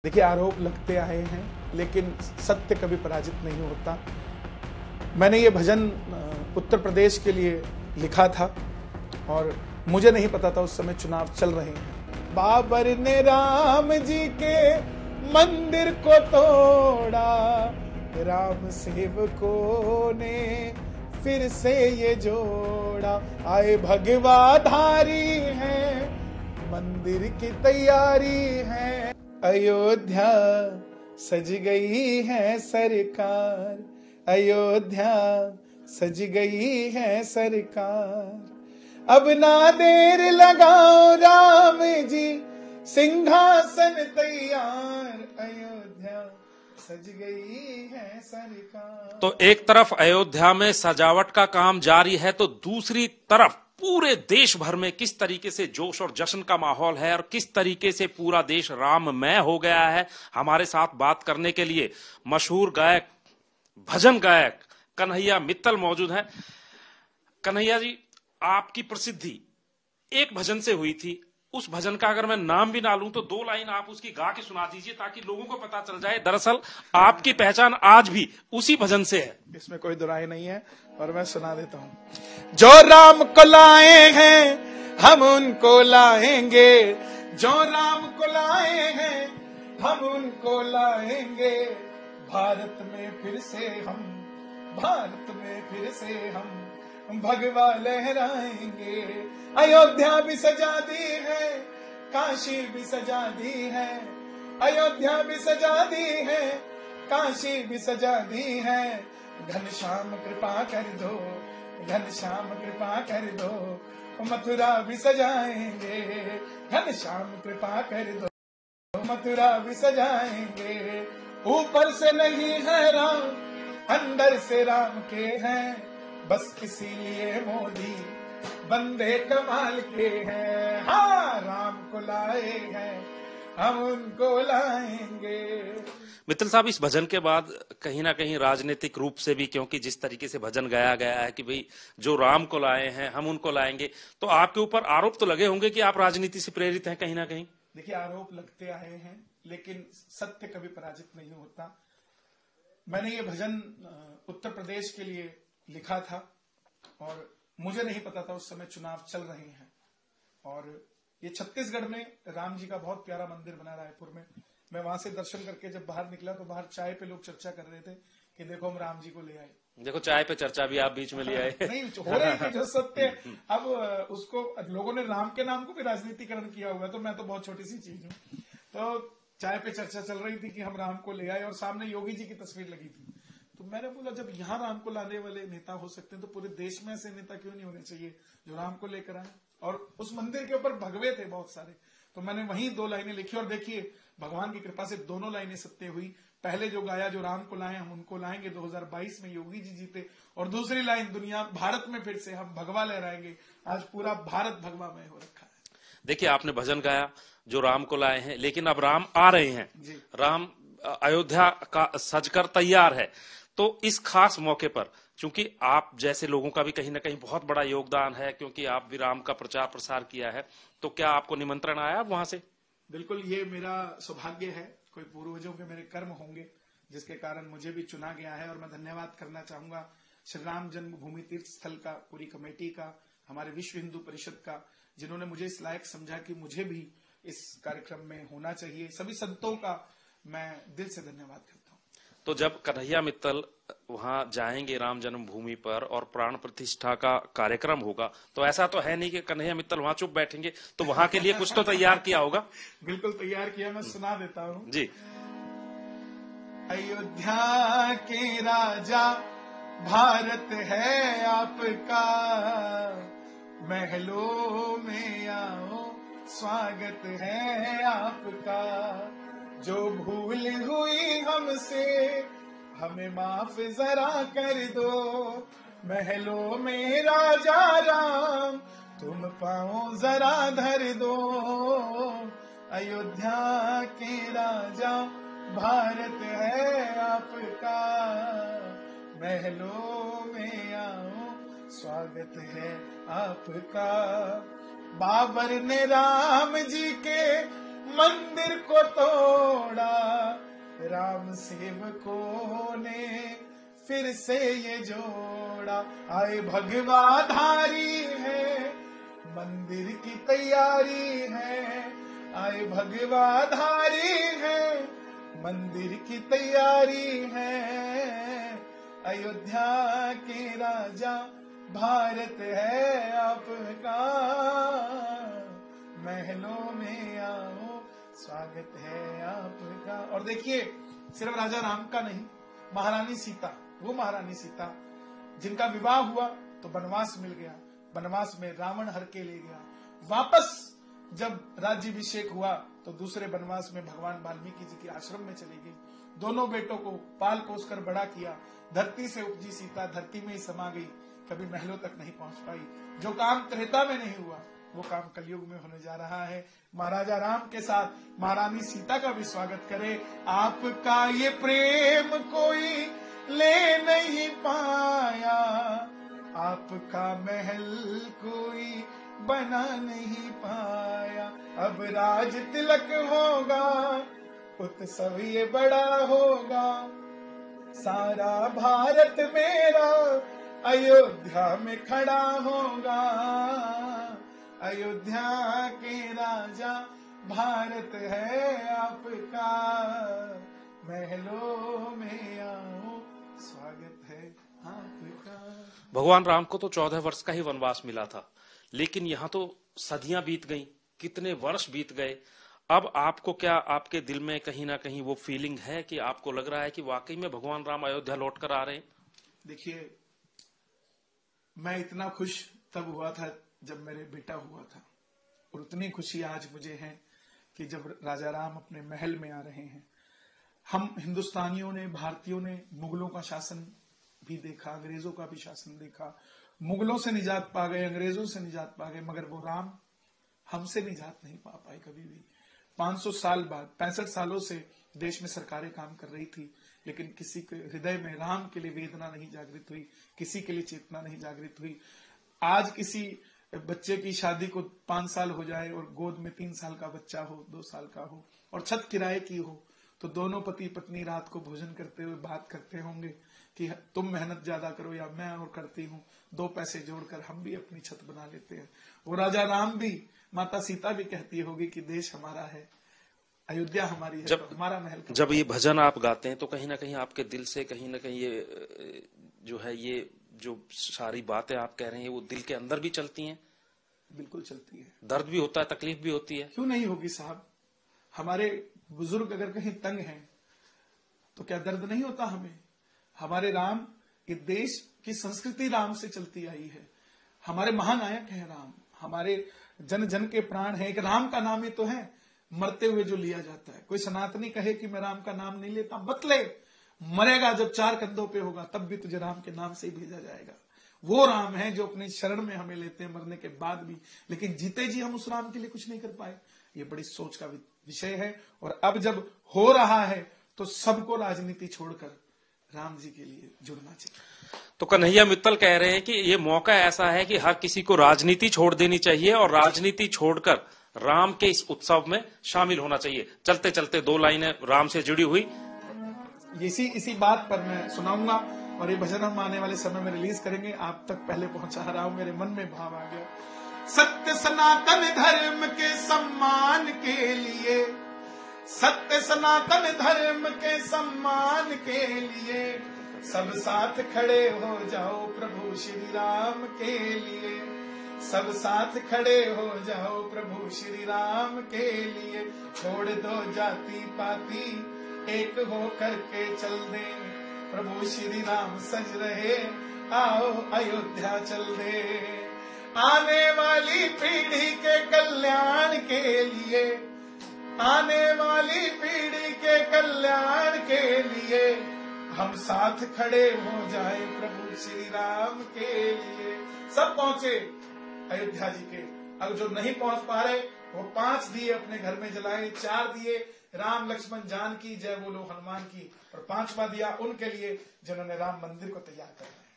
देखिए, आरोप लगते आए हैं, लेकिन सत्य कभी पराजित नहीं होता। मैंने ये भजन उत्तर प्रदेश के लिए लिखा था और मुझे नहीं पता था उस समय चुनाव चल रहे हैं। बाबर ने राम जी के मंदिर को तोड़ा, राम सेवकों ने फिर से ये जोड़ा। आए भगवाधारी हैं, मंदिर की तैयारी है। अयोध्या सज गई है सरकार, अयोध्या सज गई है सरकार। अब ना देर लगाओ राम जी, सिंहासन तैयार, अयोध्या सज गई है सरकार। तो एक तरफ अयोध्या में सजावट का काम जारी है, तो दूसरी तरफ पूरे देश भर में किस तरीके से जोश और जश्न का माहौल है और किस तरीके से पूरा देश राममय हो गया है। हमारे साथ बात करने के लिए मशहूर गायक, भजन गायक कन्हैया मित्तल मौजूद हैं। कन्हैया जी, आपकी प्रसिद्धि एक भजन से हुई थी। उस भजन का अगर मैं नाम भी ना लूं तो 2 लाइन आप उसकी गा के सुना दीजिए, ताकि लोगों को पता चल जाए दरअसल आपकी पहचान आज भी उसी भजन से है। इसमें कोई दुराई नहीं है और मैं सुना देता हूं। जो राम को लाए हैं हम उनको लाएंगे, जो राम को लाए हैं हम उनको लाएंगे। भारत में फिर से हम, भारत में फिर से हम भगवा लहराएंगे। अयोध्या भी सजा दी है, काशी भी सजा दी है, अयोध्या भी सजा दी है, काशी भी सजा दी है। घनश्याम कृपा कर दो, घनश्याम कृपा कर दो, मथुरा भी सजाएंगे। घनश्याम कृपा कर दो, मथुरा भी सजाएंगे। ऊपर से नहीं है राम, अंदर से राम के हैं, बस इसीलिए मोदी बंदे कमाल के हैं। हाँ, राम को लाए हैं हम उनको लाएंगे। मित्तल साहब, इस भजन के बाद कहीं ना कहीं राजनीतिक रूप से भी, क्योंकि जिस तरीके से भजन गाया गया है कि भाई जो राम को लाए हैं हम उनको लाएंगे, तो आपके ऊपर आरोप तो लगे होंगे कि आप राजनीति से प्रेरित हैं कहीं ना कहीं। देखिए, आरोप लगते आए हैं, लेकिन सत्य कभी पराजित नहीं होता। मैंने ये भजन उत्तर प्रदेश के लिए लिखा था और मुझे नहीं पता था उस समय चुनाव चल रहे हैं। और ये छत्तीसगढ़ में राम जी का बहुत प्यारा मंदिर बना रायपुर में। मैं वहां से दर्शन करके जब बाहर निकला तो बाहर चाय पे लोग चर्चा कर रहे थे कि देखो हम राम जी को ले आए। देखो, चाय पे चर्चा भी आप बीच में ले आए। नहीं हो रही है जो सत्य। अब उसको लोगों ने राम के नाम को भी राजनीतिकरण किया हुआ है, तो मैं तो बहुत छोटी सी चीज हूँ। तो चाय पे चर्चा चल रही थी कि हम राम को ले आए और सामने योगी जी की तस्वीर लगी थी। तो मैंने बोला, जब यहाँ राम को लाने वाले नेता हो सकते हैं तो पूरे देश में ऐसे नेता क्यों नहीं होने चाहिए जो राम को लेकर आए। और उस मंदिर के ऊपर भगवे थे बहुत सारे, तो मैंने वहीं 2 लाइनें लिखी और देखिए भगवान की कृपा से दोनों लाइनें सत्य हुई। पहले जो गाया, जो राम को लाए हम उनको लाएंगे, 2022 में योगी जी जीते। और दूसरी लाइन, दुनिया भारत में फिर से हम भगवा लहराएंगे। आज पूरा भारत भगवामय हो रखा है। देखिए, आपने भजन गाया जो राम को लाए हैं, लेकिन अब राम आ रहे हैं। राम अयोध्या का सजकर तैयार है। तो इस खास मौके पर, चूंकि आप जैसे लोगों का भी कहीं ना कहीं बहुत बड़ा योगदान है, क्योंकि आप भी राम का प्रचार प्रसार किया है, तो क्या आपको निमंत्रण आया वहां से? बिल्कुल, ये मेरा सौभाग्य है। कोई पूर्वजों के मेरे कर्म होंगे जिसके कारण मुझे भी चुना गया है। और मैं धन्यवाद करना चाहूंगा श्री राम जन्मभूमि तीर्थ स्थल का, पूरी कमेटी का, हमारे विश्व हिंदू परिषद का, जिन्होंने मुझे इस लायक समझा कि मुझे भी इस कार्यक्रम में होना चाहिए। सभी संतों का मैं दिल से धन्यवाद करता हूँ। तो जब कन्हैया मित्तल वहां जाएंगे राम जन्मभूमि पर और प्राण प्रतिष्ठा का कार्यक्रम होगा, तो ऐसा तो है नहीं कि कन्हैया मित्तल वहां चुप बैठेंगे, तो वहां के लिए कुछ तो तैयार किया होगा। बिल्कुल तैयार किया, मैं सुना देता हूँ जी। अयोध्या के राजा भारत है आपका, महलों में आओ स्वागत है आपका। जो भूल हुई हमसे हमें माफ जरा कर दो, महलों में राजा राम तुम पाओ जरा धर दो। अयोध्या के राजा भारत है आपका, महलों में आओ स्वागत है आपका। बाबर ने राम जी के मंदिर को तोड़ा, राम सेवकों ने फिर से ये जोड़ा। आए भगवाधारी है, मंदिर की तैयारी है। आए भगवाधारी है, मंदिर की तैयारी है। अयोध्या के राजा भारत है आपका, महलों में आओ स्वागत है आपका। और देखिए, सिर्फ राजा राम का नहीं, महारानी सीता, वो महारानी सीता जिनका विवाह हुआ तो वनवास मिल गया, वनवास में रावण हर के ले गया। वापस जब राज्याभिषेक हुआ तो दूसरे वनवास में भगवान वाल्मीकि जी के आश्रम में चली गई। दोनों बेटों को पाल पोस कर बड़ा किया। धरती से उपजी सीता धरती में ही समा गई, कभी महलों तक नहीं पहुंच पाई। जो काम त्रेता में नहीं हुआ वो काम कलयुग में होने जा रहा है। महाराजा राम के साथ महारानी सीता का भी स्वागत करे। आपका ये प्रेम कोई ले नहीं पाया, आपका महल कोई बना नहीं पाया। अब राज तिलक होगा, उत्सव ये बड़ा होगा। सारा भारत मेरा अयोध्या में खड़ा होगा। अयोध्या के राजा भारत है आपका, महलों में आओ स्वागत है आपका। भगवान राम को तो 14 वर्ष का ही वनवास मिला था, लेकिन यहाँ तो सदियां बीत गईं, कितने वर्ष बीत गए। अब आपको क्या, आपके दिल में कहीं ना कहीं वो फीलिंग है कि आपको लग रहा है कि वाकई में भगवान राम अयोध्या लौट कर आ रहे हैं? देखिए, मैं इतना खुश तब हुआ था जब मेरे बेटा हुआ था, और उतनी खुशी आज मुझे है कि जब राजा राम अपने महल में आ रहे हैं। हम हिंदुस्तानियों ने, भारतीयों ने मुगलों का शासन भी देखा, अंग्रेजों का भी शासन देखा। मुगलों से निजात पा गए, अंग्रेजों से निजात पा गए, मगर वो राम हमसे निजात नहीं पा पाए कभी भी। 500 साल बाद, 65 सालों से देश में सरकारें काम कर रही थी, लेकिन किसी के हृदय में राम के लिए वेदना नहीं जागृत हुई, किसी के लिए चेतना नहीं जागृत हुई। आज किसी बच्चे की शादी को 5 साल हो जाए और गोद में 3 साल का बच्चा हो, 2 साल का हो, और छत किराए की हो, तो दोनों पति पत्नी रात को भोजन करते हुए बात करते होंगे कि तुम मेहनत ज्यादा करो या मैं और करती हूँ, 2 पैसे जोड़कर हम भी अपनी छत बना लेते हैं। वो राजा राम भी, माता सीता भी कहती होगी कि देश हमारा है, अयोध्या हमारी है, तो हमारा महल। जब ये भजन आप गाते हैं तो कहीं ना कहीं आपके दिल से कहीं ना कहीं ये जो है, ये जो सारी बातें आप कह रहे हैं वो दिल के अंदर भी चलती हैं? बिल्कुल चलती है। दर्द भी होता है, तकलीफ भी होती है। क्यों नहीं होगी साहब? हमारे बुजुर्ग अगर कहीं तंग हैं तो क्या दर्द नहीं होता हमें? हमारे राम, ये देश की संस्कृति राम से चलती आई है। हमारे महानायक है राम, हमारे जन जन के प्राण है। एक राम का नाम ही तो है मरते हुए जो लिया जाता है। कोई सनातनी कहे कि मैं राम का नाम नहीं लेता, मत ले, मरेगा जब 4 कंधों पे होगा तब भी तुझे राम के नाम से ही भेजा जाएगा। वो राम है जो अपनी शरण में हमें लेते हैं मरने के बाद भी, लेकिन जीते जी हम उस राम के लिए कुछ नहीं कर पाए। ये बड़ी सोच का विषय है। और अब जब हो रहा है तो सबको राजनीति छोड़कर राम जी के लिए जुड़ना चाहिए। तो कन्हैया मित्तल कह रहे हैं कि ये मौका ऐसा है कि हर किसी को राजनीति छोड़ देनी चाहिए और राजनीति छोड़कर राम के इस उत्सव में शामिल होना चाहिए। चलते चलते 2 लाइनें राम से जुड़ी हुई इसी बात पर मैं सुनाऊंगा, और ये भजन हम आने वाले समय में रिलीज करेंगे। आप तक पहले पहुंचा रहा हूं, मेरे मन में भाव आ गया। सत्य सनातन धर्म के सम्मान के लिए, सत्य सनातन धर्म के सम्मान के लिए सब साथ खड़े हो जाओ प्रभु श्री राम के लिए। सब साथ खड़े हो जाओ प्रभु श्री राम के लिए। छोड़ दो जाति पाति, एक हो करके चल दे, प्रभु श्री राम सज रहे, आओ अयोध्या चल दे। आने वाली पीढ़ी के कल्याण के लिए, आने वाली पीढ़ी के कल्याण के लिए हम साथ खड़े हो जाए प्रभु श्री राम के लिए। सब पहुंचे अयोध्या जी के। अब जो नहीं पहुंच पा रहे वो 5 दिए अपने घर में जलाए, 4 दिए राम लक्ष्मण जान की जय बोलो हनुमान की, और 5वां दिया उनके लिए जिन्होंने राम मंदिर को तैयार करना है।